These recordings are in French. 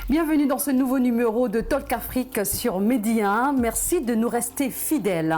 Bienvenue dans ce nouveau numéro de Talk Afrique sur Medi 1. Merci de nous rester fidèles.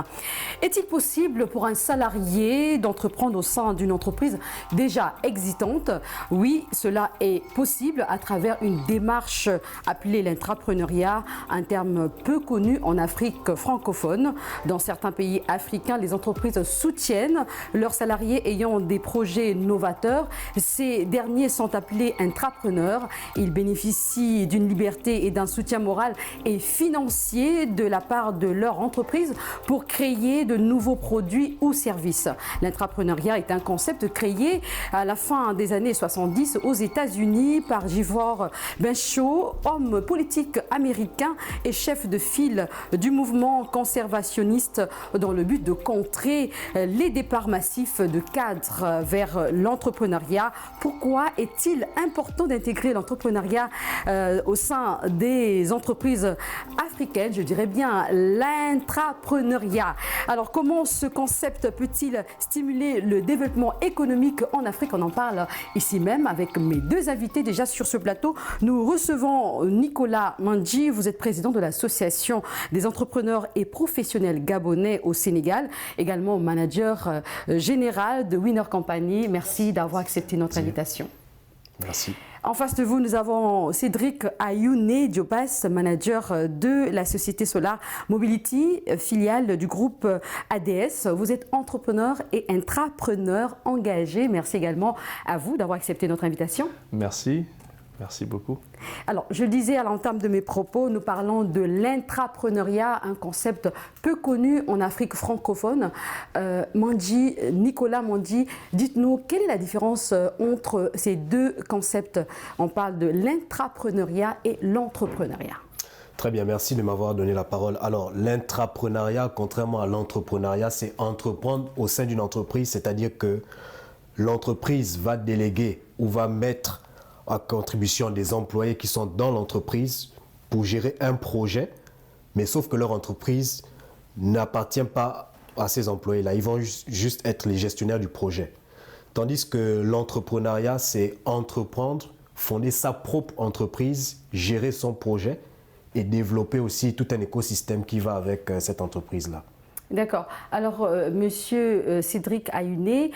Est-il possible pour un salarié d'entreprendre au sein d'une entreprise déjà existante? Oui, cela est possible à travers une démarche appelée l'intrapreneuriat, un terme peu connu en Afrique francophone. Dans certains pays africains, les entreprises soutiennent leurs salariés ayant des projets novateurs. Ces derniers sont appelés intrapreneurs. Ils bénéficient d'une liberté et d'un soutien moral et financier de la part de leur entreprise pour créer de nouveaux produits ou services. L'intrapreneuriat est un concept créé à la fin des années 70 aux États-Unis par Ivor Benchow, homme politique américain et chef de file du mouvement conservationniste dans le but de contrer les départs massifs de cadres vers l'entrepreneuriat. Pourquoi est-il important d'intégrer l'entrepreneuriat au sein des entreprises africaines? Je dirais bien l'intrapreneuriat. Alors comment ce concept peut-il stimuler le développement économique en Afrique? On en parle ici même avec mes deux invités déjà sur ce plateau. Nous recevons Nicolas Mandji, vous êtes président de l'association des entrepreneurs et professionnels gabonais au Sénégal, également manager général de Winner Company. Merci d'avoir accepté notre invitation. Merci. En face de vous, nous avons Cédric Ayouné Diobas, manager de la société Solar Mobility, filiale du groupe ADS. Vous êtes entrepreneur et intrapreneur engagé. Merci également à vous d'avoir accepté notre invitation. Merci. Merci beaucoup. Alors, je le disais à l'entame de mes propos, nous parlons de l'intrapreneuriat, un concept peu connu en Afrique francophone. Nicolas Mandji, dites-nous, quelle est la différence entre ces deux concepts? On parle de l'intrapreneuriat et l'entrepreneuriat. Très bien, merci de m'avoir donné la parole. Alors, l'intrapreneuriat, contrairement à l'entrepreneuriat, c'est entreprendre au sein d'une entreprise, c'est-à-dire que l'entreprise va déléguer ou va mettre à contribution des employés qui sont dans l'entreprise pour gérer un projet, mais sauf que leur entreprise n'appartient pas à ces employés-là. Ils vont juste être les gestionnaires du projet. Tandis que l'entrepreneuriat, c'est entreprendre, fonder sa propre entreprise, gérer son projet et développer aussi tout un écosystème qui va avec cette entreprise-là. D'accord. Alors, monsieur Cédric Ayouné,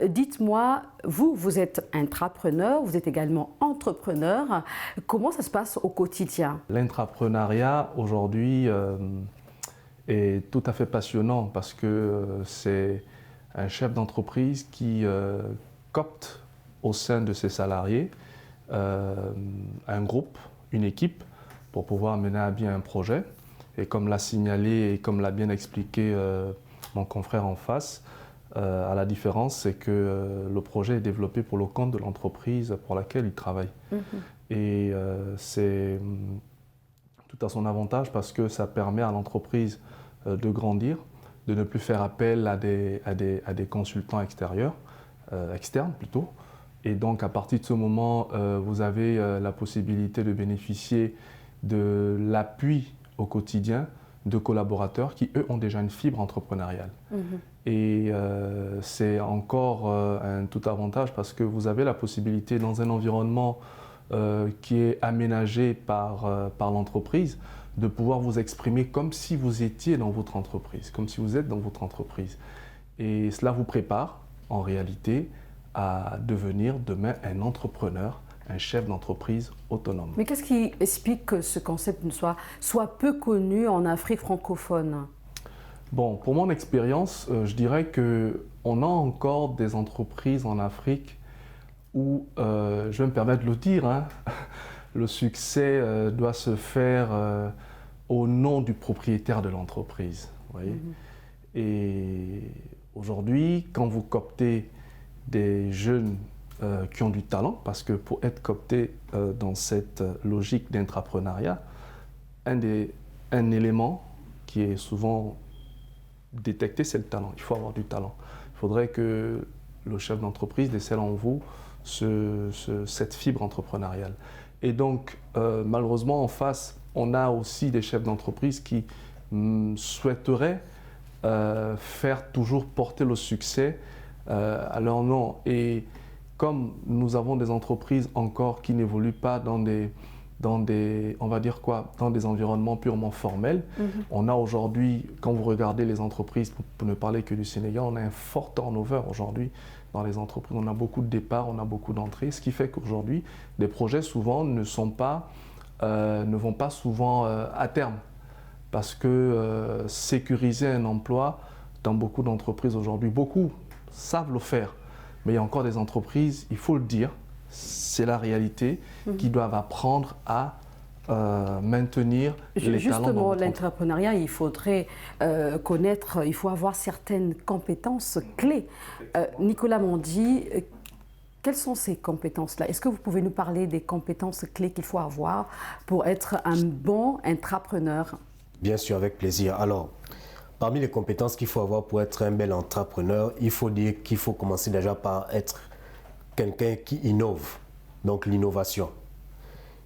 dites-moi, vous êtes intrapreneur, vous êtes également entrepreneur. Comment ça se passe au quotidien? L'intrapreneuriat, aujourd'hui, est tout à fait passionnant parce que c'est un chef d'entreprise qui copte au sein de ses salariés un groupe, une équipe, pour pouvoir mener à bien un projet. Et comme l'a signalé et comme l'a bien expliqué mon confrère en face, à la différence, c'est que le projet est développé pour le compte de l'entreprise pour laquelle il travaille. Et c'est tout à son avantage parce que ça permet à l'entreprise de grandir, de ne plus faire appel à des consultants extérieurs, externes plutôt. Et donc à partir de ce moment, vous avez la possibilité de bénéficier de l'appui au quotidien de collaborateurs qui, eux, ont déjà une fibre entrepreneuriale. Et c'est encore un tout avantage parce que vous avez la possibilité, dans un environnement qui est aménagé par l'entreprise, de pouvoir vous exprimer comme si vous étiez dans votre entreprise, comme si vous êtes dans votre entreprise. Et cela vous prépare, en réalité, à devenir demain un entrepreneur, un chef d'entreprise autonome. Mais qu'est-ce qui explique que ce concept soit peu connu en Afrique francophone? Bon, pour mon expérience, je dirais qu'on a encore des entreprises en Afrique où, je vais me permettre de le dire, hein, le succès doit se faire au nom du propriétaire de l'entreprise. Et aujourd'hui, quand vous cooptez des jeunes qui ont du talent, parce que pour être coopté dans cette logique d'intrapreneuriat, un élément qui est souvent détecté, c'est le talent. Il faut avoir du talent. Il faudrait que le chef d'entreprise décèle en vous cette fibre entrepreneuriale. Et donc, malheureusement, en face, on a aussi des chefs d'entreprise qui souhaiteraient faire toujours porter le succès à leur nom. Et comme nous avons des entreprises encore qui n'évoluent pas dans des dans des, on va dire quoi, dans des environnements purement formels. On a aujourd'hui, quand vous regardez les entreprises, pour ne parler que du Sénégal, on a un fort turnover aujourd'hui dans les entreprises. On a beaucoup de départs, on a beaucoup d'entrées, ce qui fait qu'aujourd'hui, des projets souvent ne vont pas souvent à terme. Parce que sécuriser un emploi dans beaucoup d'entreprises aujourd'hui, beaucoup savent le faire. Mais il y a encore des entreprises, il faut le dire, c'est la réalité, qui doivent apprendre à maintenir les talents. Justement, l'entrepreneuriat, il faudrait connaître, il faut avoir certaines compétences clés. Nicolas Mondy, quelles sont ces compétences-là? Est-ce que vous pouvez nous parler des compétences clés qu'il faut avoir pour être un bon intrapreneur? Bien sûr, avec plaisir. Alors, parmi les compétences qu'il faut avoir pour être un bel entrepreneur, il faut dire qu'il faut commencer déjà par être quelqu'un qui innove, donc l'innovation.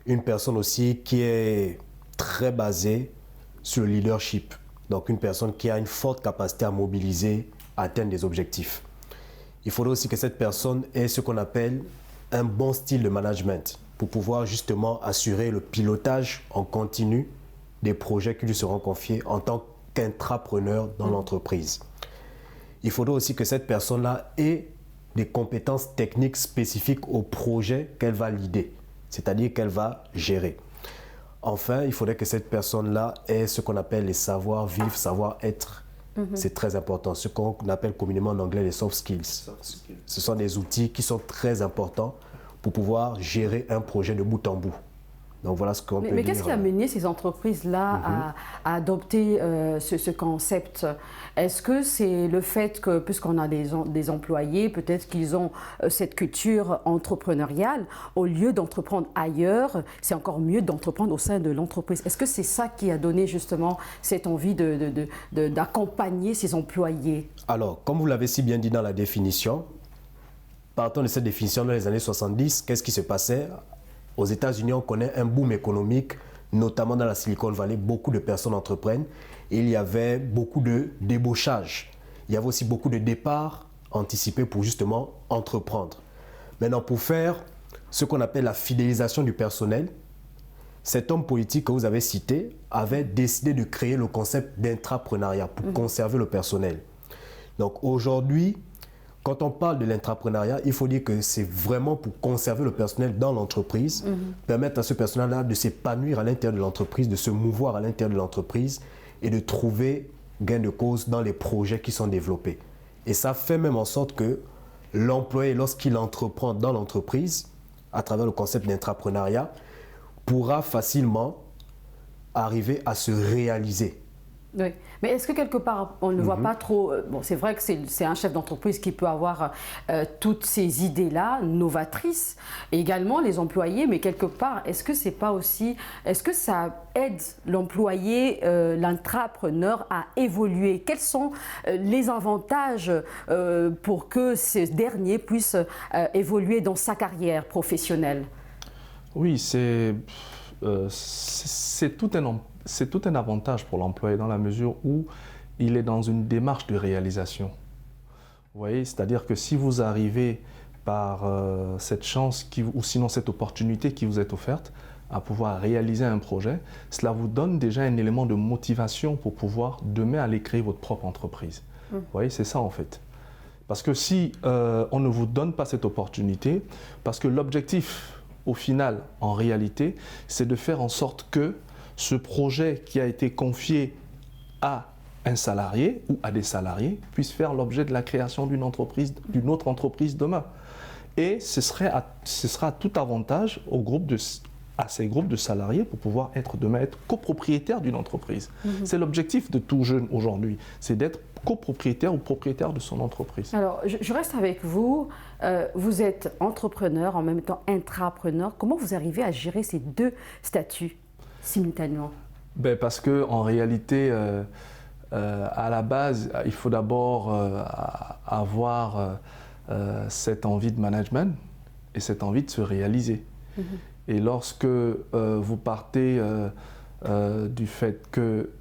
Une personne aussi qui est très basée sur le leadership, donc une personne qui a une forte capacité à mobiliser, à atteindre des objectifs. Il faudrait aussi que cette personne ait ce qu'on appelle un bon style de management pour pouvoir justement assurer le pilotage en continu des projets qui lui seront confiés en tant qu'intrapreneur dans l'entreprise. Il faudrait aussi que cette personne-là ait des compétences techniques spécifiques au projet qu'elle va leader, c'est-à-dire qu'elle va gérer. Enfin, il faudrait que cette personne-là ait ce qu'on appelle les savoir-vivre, savoir-être. C'est très important, ce qu'on appelle communément en anglais les soft skills. Ce sont des outils qui sont très importants pour pouvoir gérer un projet de bout en bout. Donc voilà ce qu'on peut dire. Mais qu'est-ce qui a mené ces entreprises-là à adopter ce concept? Est-ce que c'est le fait que, puisqu'on a des employés, peut-être qu'ils ont cette culture entrepreneuriale, au lieu d'entreprendre ailleurs, c'est encore mieux d'entreprendre au sein de l'entreprise? Est-ce que c'est ça qui a donné justement cette envie d'accompagner ces employés? Alors, comme vous l'avez si bien dit dans la définition, partant de cette définition dans les années 70, qu'est-ce qui se passait? Aux États-Unis, on connaît un boom économique, notamment dans la Silicon Valley. Beaucoup de personnes entreprennent et il y avait beaucoup de débauchage. Il y avait aussi beaucoup de départs anticipés pour justement entreprendre. Maintenant, pour faire ce qu'on appelle la fidélisation du personnel, cet homme politique que vous avez cité avait décidé de créer le concept d'intrapreneuriat pour conserver le personnel. Donc aujourd'hui, quand on parle de l'intrapreneuriat, il faut dire que c'est vraiment pour conserver le personnel dans l'entreprise, permettre à ce personnel-là de s'épanouir à l'intérieur de l'entreprise, de se mouvoir à l'intérieur de l'entreprise et de trouver gain de cause dans les projets qui sont développés. Et ça fait même en sorte que l'employé, lorsqu'il entreprend dans l'entreprise, à travers le concept d'intrapreneuriat, pourra facilement arriver à se réaliser. Oui, mais est-ce que quelque part on ne voit pas trop, bon c'est vrai que c'est un chef d'entreprise qui peut avoir toutes ces idées-là novatrices, et également les employés, mais quelque part est-ce que c'est pas aussi, est-ce que ça aide l'employé, l'intrapreneur à évoluer? Quels sont les avantages pour que ce dernier puisse évoluer dans sa carrière professionnelle? Oui, c'est tout un avantage pour l'employé dans la mesure où il est dans une démarche de réalisation. Vous voyez, c'est-à-dire que si vous arrivez par cette chance ou sinon cette opportunité qui vous est offerte à pouvoir réaliser un projet, cela vous donne déjà un élément de motivation pour pouvoir demain aller créer votre propre entreprise. Vous voyez, c'est ça en fait. Parce que si on ne vous donne pas cette opportunité, parce que l'objectif au final, en réalité, c'est de faire en sorte que ce projet qui a été confié à un salarié ou à des salariés puisse faire l'objet de la création d'une autre entreprise demain. Et ce sera tout avantage à ces groupes de salariés pour pouvoir demain être copropriétaires d'une entreprise. C'est l'objectif de tout jeune aujourd'hui, c'est d'être copropriétaire ou propriétaire de son entreprise. Alors, je reste avec vous. Vous êtes entrepreneur, en même temps intrapreneur. Comment vous arrivez à gérer ces deux statuts simultanément? Parce qu'en réalité, à la base, il faut d'abord avoir cette envie de management et cette envie de se réaliser. Et lorsque vous partez du fait que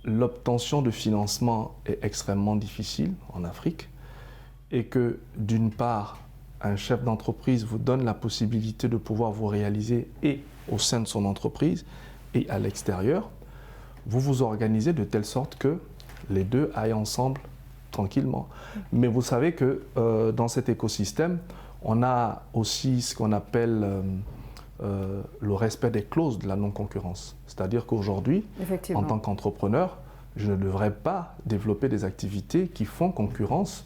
l'obtention de financement est extrêmement difficile en Afrique et que d'une part, un chef d'entreprise vous donne la possibilité de pouvoir vous réaliser et au sein de son entreprise et à l'extérieur, vous vous organisez de telle sorte que les deux aillent ensemble tranquillement. Mais vous savez que dans cet écosystème, on a aussi ce qu'on appelle le respect des clauses de la non-concurrence. C'est-à-dire qu'aujourd'hui, en tant qu'entrepreneur, je ne devrais pas développer des activités qui font concurrence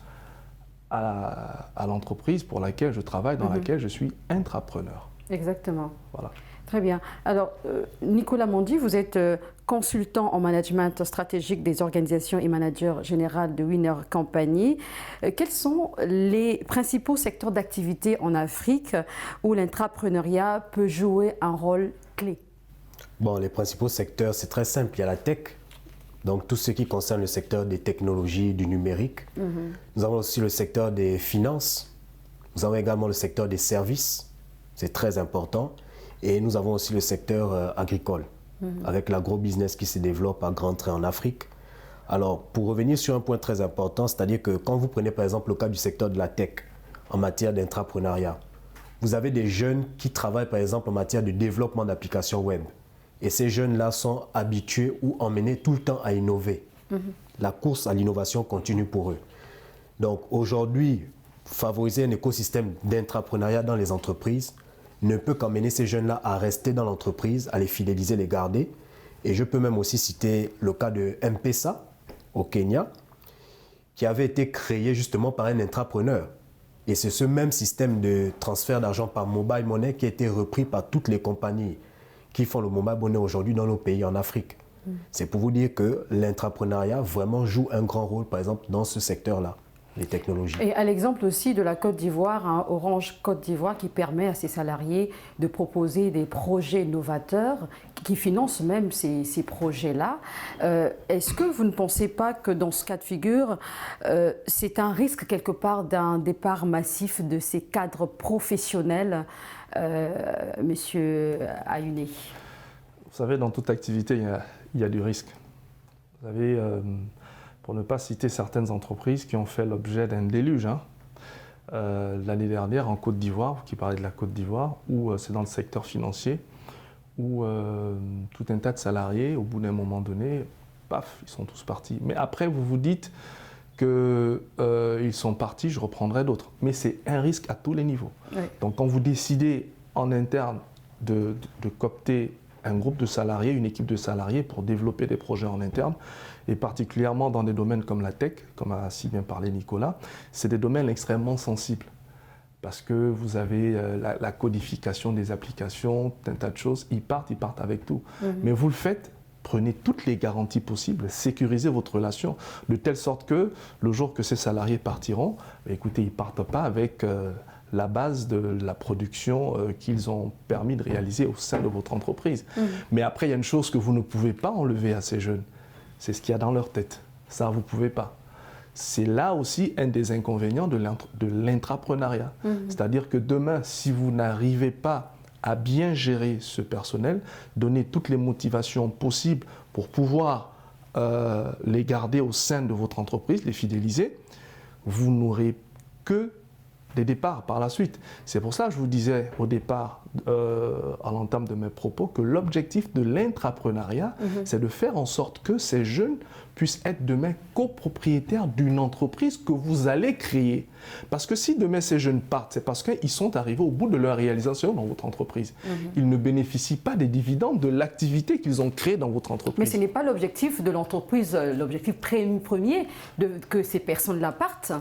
à l'entreprise pour laquelle je travaille, dans laquelle je suis intrapreneur. Exactement. Voilà. Très bien. Alors, Nicolas Mondy, vous êtes consultant en management stratégique des organisations et manager général de Winner Company. Quels sont les principaux secteurs d'activité en Afrique où l'intrapreneuriat peut jouer un rôle clé? Bon, les principaux secteurs, c'est très simple. Il y a la tech, donc tout ce qui concerne le secteur des technologies, du numérique. Nous avons aussi le secteur des finances. Nous avons également le secteur des services. C'est très important. Et nous avons aussi le secteur agricole, avec l'agro-business qui se développe à grands traits en Afrique. Alors, pour revenir sur un point très important, c'est-à-dire que quand vous prenez par exemple le cas du secteur de la tech, en matière d'intrapreneuriat, vous avez des jeunes qui travaillent par exemple en matière de développement d'applications web. Et ces jeunes-là sont habitués ou emmenés tout le temps à innover. La course à l'innovation continue pour eux. Donc aujourd'hui, favoriser un écosystème d'intrapreneuriat dans les entreprises ne peut qu'emmener ces jeunes-là à rester dans l'entreprise, à les fidéliser, les garder. Et je peux même aussi citer le cas de M-Pesa au Kenya, qui avait été créé justement par un intrapreneur. Et c'est ce même système de transfert d'argent par mobile money qui a été repris par toutes les compagnies qui font le mobile money aujourd'hui dans nos pays en Afrique. C'est pour vous dire que l'intrapreneuriat vraiment joue un grand rôle, par exemple, dans ce secteur-là, les technologies. Et à l'exemple aussi de la Côte d'Ivoire, hein, Orange Côte d'Ivoire, qui permet à ses salariés de proposer des projets novateurs, qui financent même ces projets-là. Est-ce que vous ne pensez pas que dans ce cas de figure, c'est un risque quelque part d'un départ massif de ces cadres professionnels, Monsieur Ayouné? Vous savez, dans toute activité, il y a du risque. Vous savez, pour ne pas citer certaines entreprises qui ont fait l'objet d'un déluge. L'année dernière, en Côte d'Ivoire, qui parlait de la Côte d'Ivoire, où c'est dans le secteur financier, où tout un tas de salariés, au bout d'un moment donné, paf, ils sont tous partis. Mais après, vous vous dites qu'ils sont partis, je reprendrai d'autres. Mais c'est un risque à tous les niveaux. Oui. Donc quand vous décidez en interne de coopter un groupe de salariés, une équipe de salariés pour développer des projets en interne, et particulièrement dans des domaines comme la tech, comme a si bien parlé Nicolas, c'est des domaines extrêmement sensibles. Parce que vous avez la codification des applications, un tas de choses, ils partent avec tout. Mais vous le faites, prenez toutes les garanties possibles, sécurisez votre relation, de telle sorte que le jour que ces salariés partiront, écoutez, ils ne partent pas avec la base de la production qu'ils ont permis de réaliser au sein de votre entreprise. Mais après, il y a une chose que vous ne pouvez pas enlever à ces jeunes, c'est ce qu'il y a dans leur tête. Ça, vous ne pouvez pas. C'est là aussi un des inconvénients de l'intrapreneuriat. C'est-à-dire que demain, si vous n'arrivez pas à bien gérer ce personnel, donner toutes les motivations possibles pour pouvoir les garder au sein de votre entreprise, les fidéliser, vous n'aurez que des départs par la suite. C'est pour ça que je vous disais au départ, à l'entame de mes propos, que l'objectif de l'intrapreneuriat, c'est de faire en sorte que ces jeunes puissent être demain copropriétaires d'une entreprise que vous allez créer. Parce que si demain ces jeunes partent, c'est parce qu'ils sont arrivés au bout de leur réalisation dans votre entreprise. Ils ne bénéficient pas des dividendes de l'activité qu'ils ont créée dans votre entreprise. Mais ce n'est pas l'objectif de l'entreprise, l'objectif premier que ces personnes-là partent.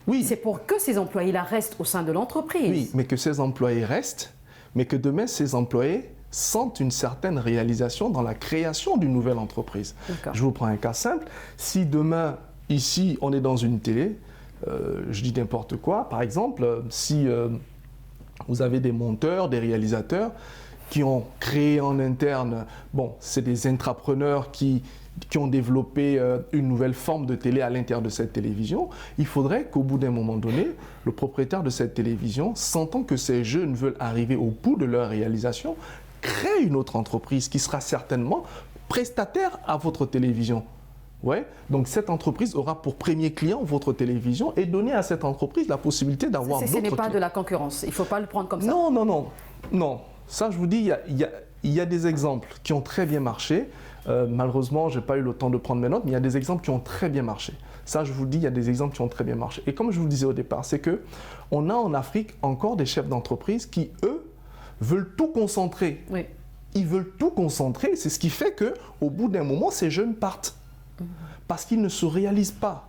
Oui. C'est pour que ces employés-là restent au sein de l'entreprise. Oui, mais que ces employés restent, mais que demain, ces employés sentent une certaine réalisation dans la création d'une nouvelle entreprise. Je vous prends un cas simple. Si demain, ici, on est dans une télé, je dis n'importe quoi, par exemple, si vous avez des monteurs, des réalisateurs qui ont créé en interne, bon, c'est des intrapreneurs qui ont développé une nouvelle forme de télé à l'intérieur de cette télévision, il faudrait qu'au bout d'un moment donné, le propriétaire de cette télévision, sentant que ces jeunes veulent arriver au bout de leur réalisation, crée une autre entreprise qui sera certainement prestataire à votre télévision. Ouais. Donc cette entreprise aura pour premier client votre télévision et donner à cette entreprise la possibilité d'avoir d'autres clients. Ce n'est pas de la concurrence, il ne faut pas le prendre comme ça. Non, non, non, non. Ça, je vous dis, il y a des exemples qui ont très bien marché. Malheureusement, je n'ai pas eu le temps de prendre mes notes, mais il y a des exemples qui ont très bien marché. Ça, je vous dis, il y a des exemples qui ont très bien marché. Et comme je vous le disais au départ, c'est qu'on a en Afrique encore des chefs d'entreprise qui, eux, veulent tout concentrer. Oui. Ils veulent tout concentrer. C'est ce qui fait qu'au bout d'un moment, ces jeunes partent. Parce qu'ils ne se réalisent pas.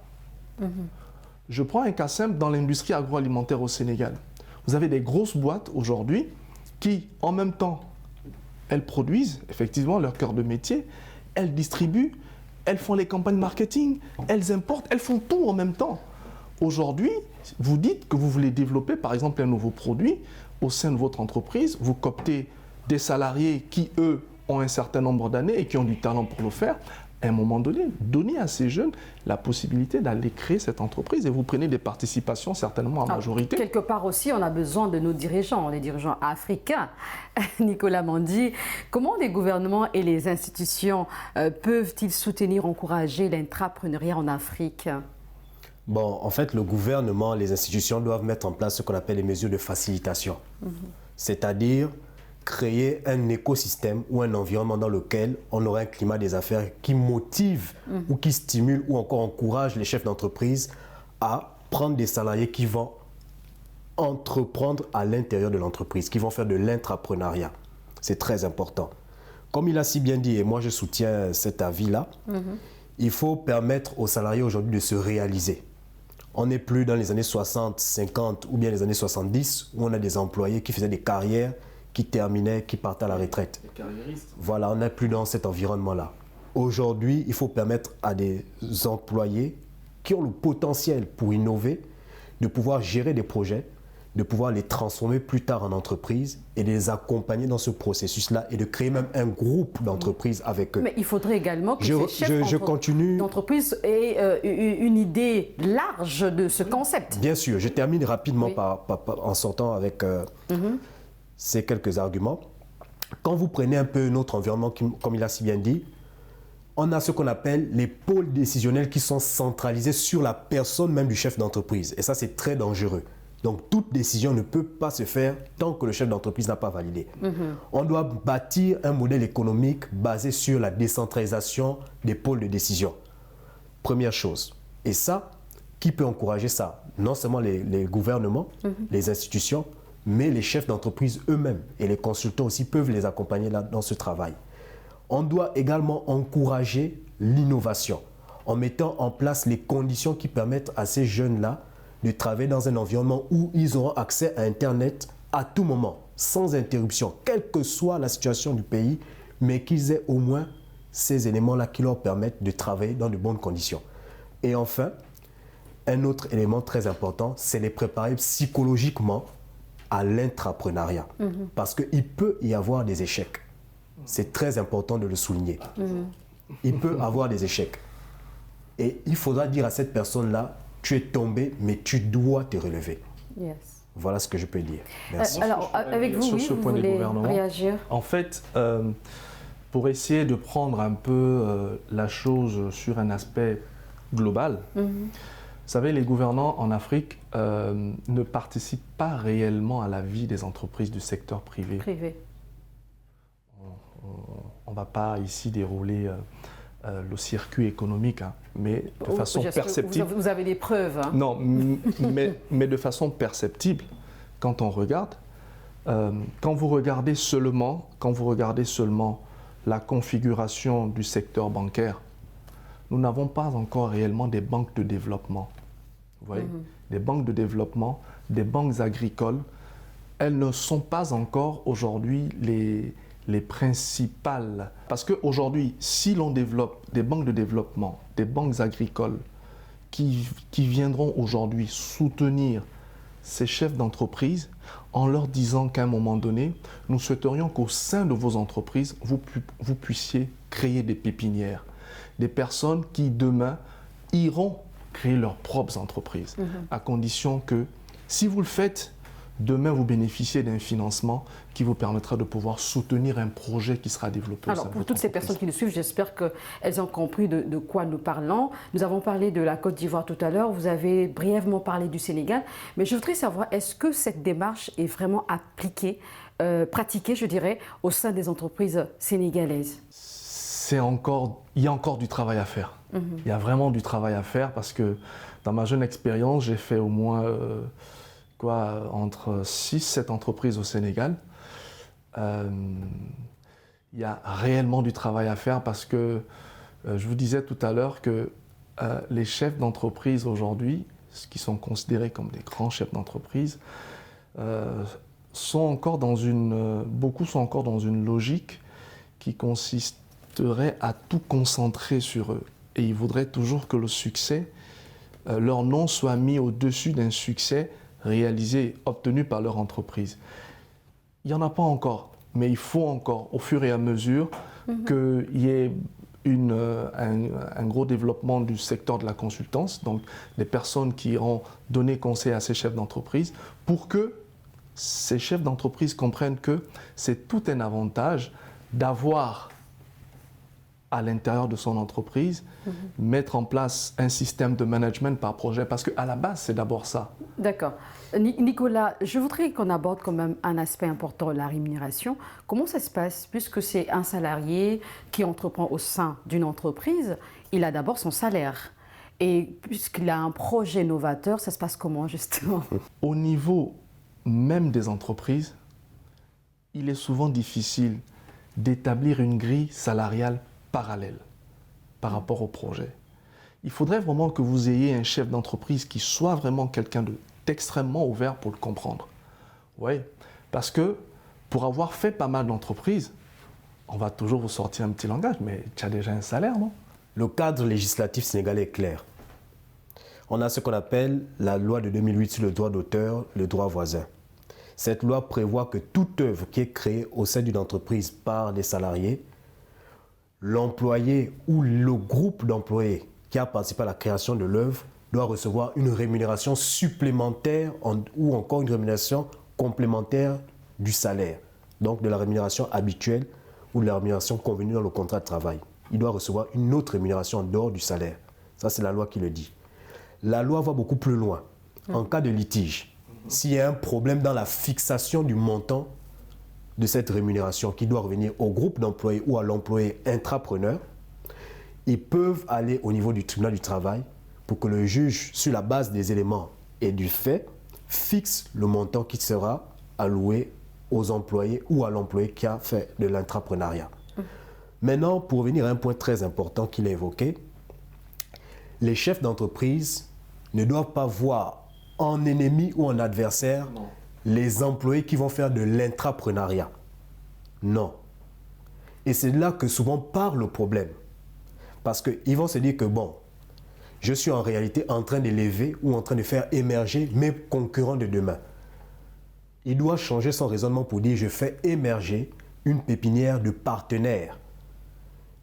Je prends un cas simple dans l'industrie agroalimentaire au Sénégal. Vous avez des grosses boîtes aujourd'hui qui, en même temps, elles produisent effectivement leur cœur de métier, elles distribuent, elles font les campagnes marketing, elles importent, elles font tout en même temps. Aujourd'hui, vous dites que vous voulez développer par exemple un nouveau produit au sein de votre entreprise, vous cooptez des salariés qui, eux, ont un certain nombre d'années et qui ont du talent pour le faire. À un moment donné, donnez à ces jeunes la possibilité d'aller créer cette entreprise et vous prenez des participations certainement en majorité. Quelque part aussi, on a besoin de nos dirigeants, les dirigeants africains. Nicolas Mandi, comment les gouvernements et les institutions peuvent-ils soutenir, encourager l'intrapreneuriat en Afrique? Bon, en fait, le gouvernement, les institutions doivent mettre en place ce qu'on appelle les mesures de facilitation. C'est-à-dire créer un écosystème ou un environnement dans lequel on aura un climat des affaires qui motive ou qui stimule ou encore encourage les chefs d'entreprise à prendre des salariés qui vont entreprendre à l'intérieur de l'entreprise, qui vont faire de l'intrapreneuriat. C'est très important. Comme il a si bien dit, et moi je soutiens cet avis-là, il faut permettre aux salariés aujourd'hui de se réaliser. On n'est plus dans les années 60, 50 ou bien les années 70 où on a des employés qui faisaient des carrières, qui terminaient, qui partaient à la retraite. Les carriéristes. Voilà, on n'est plus dans cet environnement-là. Aujourd'hui, il faut permettre à des employés qui ont le potentiel pour innover, de pouvoir gérer des projets, de pouvoir les transformer plus tard en entreprise et de les accompagner dans ce processus-là et de créer même un groupe d'entreprises avec eux. Mais il faudrait également que ces chefs d'entreprise aient une idée large de ce concept. Bien sûr, je termine rapidement en sortant avec ces quelques arguments. Quand vous prenez un peu notre environnement, comme il a si bien dit, on a ce qu'on appelle les pôles décisionnels qui sont centralisés sur la personne même du chef d'entreprise. Et ça, c'est très dangereux. Donc, toute décision ne peut pas se faire tant que le chef d'entreprise n'a pas validé. On doit bâtir un modèle économique basé sur la décentralisation des pôles de décision. Première chose. Et ça, qui peut encourager ça? Non seulement les gouvernements, les institutions, mais les chefs d'entreprise eux-mêmes et les consultants aussi peuvent les accompagner dans ce travail. On doit également encourager l'innovation en mettant en place les conditions qui permettent à ces jeunes-là de travailler dans un environnement où ils auront accès à Internet à tout moment, sans interruption, quelle que soit la situation du pays, mais qu'ils aient au moins ces éléments-là qui leur permettent de travailler dans de bonnes conditions. Et enfin, un autre élément très important, c'est les préparer psychologiquement à l'intrapreneuriat. Parce qu'il peut y avoir des échecs. C'est très important de le souligner. Il peut y avoir des échecs. Et il faudra dire à cette personne-là, tu es tombé, mais tu dois te relever. Yes. Voilà ce que je peux dire. Merci. Alors, avec vous, sur oui, ce vous point des voulez gouvernements, réagir? En fait, pour essayer de prendre un peu la chose sur un aspect global, vous savez, les gouvernants en Afrique ne participent pas réellement à la vie des entreprises du secteur privé. On ne va pas ici dérouler le circuit économique, mais de façon perceptible. Vous avez des preuves. Non, mais de façon perceptible, quand on regarde, quand vous regardez seulement la configuration du secteur bancaire, nous n'avons pas encore réellement des banques de développement. Vous voyez, des banques de développement, des banques agricoles, elles ne sont pas encore aujourd'hui les principales. Parce qu'aujourd'hui, si l'on développe des banques de développement, des banques agricoles qui viendront aujourd'hui soutenir ces chefs d'entreprise en leur disant qu'à un moment donné, nous souhaiterions qu'au sein de vos entreprises, vous puissiez créer des pépinières, des personnes qui demain iront créer leurs propres entreprises, à condition que si vous le faites, demain, vous bénéficiez d'un financement qui vous permettra de pouvoir soutenir un projet qui sera développé. Alors, pour toutes ces personnes qui nous suivent, j'espère qu'elles ont compris de quoi nous parlons. Nous avons parlé de la Côte d'Ivoire tout à l'heure, vous avez brièvement parlé du Sénégal, mais je voudrais savoir, est-ce que cette démarche est vraiment appliquée pratiquée, je dirais, au sein des entreprises sénégalaises? Il y a encore du travail à faire. Il y a vraiment du travail à faire parce que dans ma jeune expérience, j'ai fait au moins entre 6-7 entreprises au Sénégal. Il y a réellement du travail à faire parce que je vous disais tout à l'heure que les chefs d'entreprise aujourd'hui, qui sont considérés comme des grands chefs d'entreprise, beaucoup sont encore dans une logique qui consisterait à tout concentrer sur eux. Et ils voudraient toujours que le succès, leur nom soit mis au-dessus d'un succès réalisé, obtenu par leur entreprise. Il n'y en a pas encore, mais il faut encore, au fur et à mesure, qu'il y ait un gros développement du secteur de la consultance, donc des personnes qui iront donner conseil à ces chefs d'entreprise, pour que ces chefs d'entreprise comprennent que c'est tout un avantage d'avoir à l'intérieur de son entreprise, mettre en place un système de management par projet, parce qu'à la base, c'est d'abord ça. D'accord. Nicolas, je voudrais qu'on aborde quand même un aspect important, la rémunération. Comment ça se passe? Puisque c'est un salarié qui entreprend au sein d'une entreprise, il a d'abord son salaire. Et puisqu'il a un projet novateur, ça se passe comment justement? Au niveau même des entreprises, il est souvent difficile d'établir une grille salariale parallèle par rapport au projet. Il faudrait vraiment que vous ayez un chef d'entreprise qui soit vraiment quelqu'un d'extrêmement ouvert pour le comprendre. Oui, parce que pour avoir fait pas mal d'entreprises, on va toujours vous sortir un petit langage, mais tu as déjà un salaire, non? Le cadre législatif sénégalais est clair. On a ce qu'on appelle la loi de 2008 sur le droit d'auteur, le droit voisin. Cette loi prévoit que toute œuvre qui est créée au sein d'une entreprise par des salariés, l'employé ou le groupe d'employés qui a participé à la création de l'œuvre doit recevoir une rémunération supplémentaire ou encore une rémunération complémentaire du salaire, donc de la rémunération habituelle ou de la rémunération convenue dans le contrat de travail. Il doit recevoir une autre rémunération en dehors du salaire. Ça, c'est la loi qui le dit. La loi va beaucoup plus loin. En cas de litige, s'il y a un problème dans la fixation du montant de cette rémunération qui doit revenir au groupe d'employés ou à l'employé intrapreneur, ils peuvent aller au niveau du tribunal du travail pour que le juge, sur la base des éléments et du fait, fixe le montant qui sera alloué aux employés ou à l'employé qui a fait de l'intrapreneuriat. Maintenant, pour revenir à un point très important qu'il a évoqué, les chefs d'entreprise ne doivent pas voir en ennemi ou en adversaire les employés qui vont faire de l'intrapreneuriat. Non. Et c'est là que souvent part le problème. Parce qu'ils vont se dire que bon, je suis en réalité en train d'élever ou en train de faire émerger mes concurrents de demain. Il doit changer son raisonnement pour dire je fais émerger une pépinière de partenaires.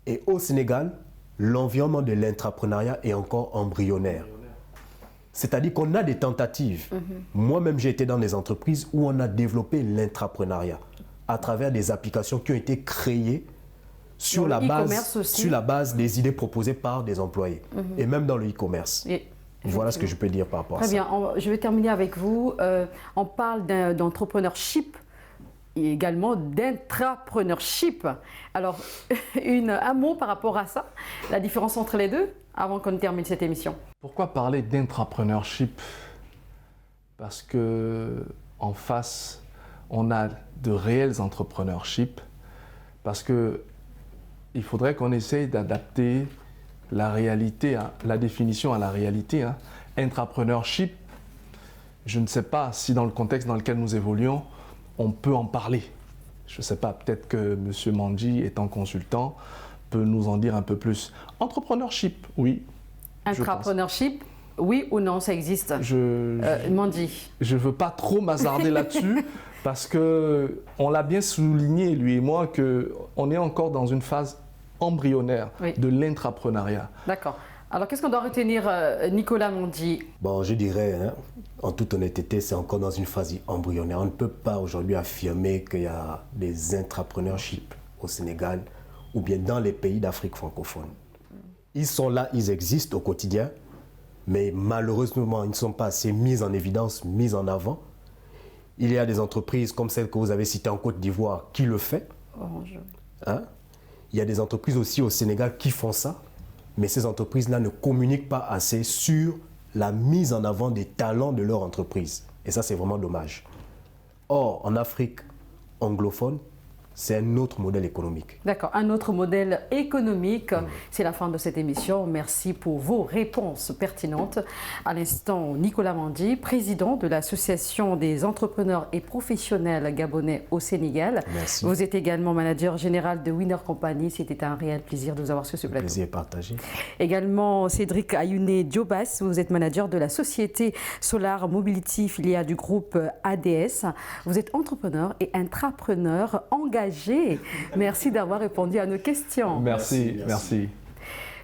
Et au Sénégal, l'environnement de l'intrapreneuriat est encore embryonnaire. C'est-à-dire qu'on a des tentatives. Moi-même, j'ai été dans des entreprises où on a développé l'intrapreneuriat à travers des applications qui ont été créées sur la base des idées proposées par des employés. Et même dans le e-commerce. Voilà ce que je peux dire par rapport à ça. Très bien. Je vais terminer avec vous. On parle d'entrepreneurship et également d'intrapreneurship. Alors, un mot par rapport à ça, la différence entre les deux, avant qu'on termine cette émission. Pourquoi parler d'intrapreneurship? Parce qu'en face, on a de réels entrepreneurship. Parce qu'il faudrait qu'on essaye d'adapter la réalité, la définition à la réalité. Intrapreneurship, je ne sais pas si dans le contexte dans lequel nous évoluons, on peut en parler. Je ne sais pas, peut-être que M. Mandji, étant consultant, peut nous en dire un peu plus. Entrepreneurship, oui. Intrapreneurship, oui ou non, ça existe? Mandji. Je ne veux pas trop m'hasarder là-dessus, parce qu'on l'a bien souligné, lui et moi, qu'on est encore dans une phase embryonnaire de l'intrapreneuriat. D'accord. Alors, qu'est-ce qu'on doit retenir, Nicolas Mandji? Bon, je dirais, en toute honnêteté, c'est encore dans une phase embryonnaire. On ne peut pas aujourd'hui affirmer qu'il y a des intrapreneurship au Sénégal ou bien dans les pays d'Afrique francophone. Ils sont là, ils existent au quotidien, mais malheureusement, ils ne sont pas assez mis en évidence, mis en avant. Il y a des entreprises comme celle que vous avez citée en Côte d'Ivoire qui le fait. Orange. Hein? Il y a des entreprises aussi au Sénégal qui font ça, mais ces entreprises-là ne communiquent pas assez sur la mise en avant des talents de leur entreprise. Et ça, c'est vraiment dommage. Or, en Afrique anglophone, c'est un autre modèle économique. D'accord, un autre modèle économique. C'est la fin de cette émission. Merci pour vos réponses pertinentes. À l'instant, Nicolas Mandi, président de l'Association des entrepreneurs et professionnels gabonais au Sénégal. Merci. Vous êtes également manager général de Winner Company. C'était un réel plaisir de vous avoir sur ce plateau. Plaisir partagé. Également, Cédric Ayouné Diobas, vous êtes manager de la société Solar Mobility, filiale du groupe ADS. Vous êtes entrepreneur et intrapreneur engagé. Merci d'avoir répondu à nos questions. Merci.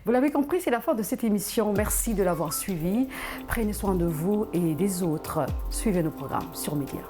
Vous l'avez compris, c'est la fin de cette émission. Merci de l'avoir suivi. Prenez soin de vous et des autres. Suivez nos programmes sur Média.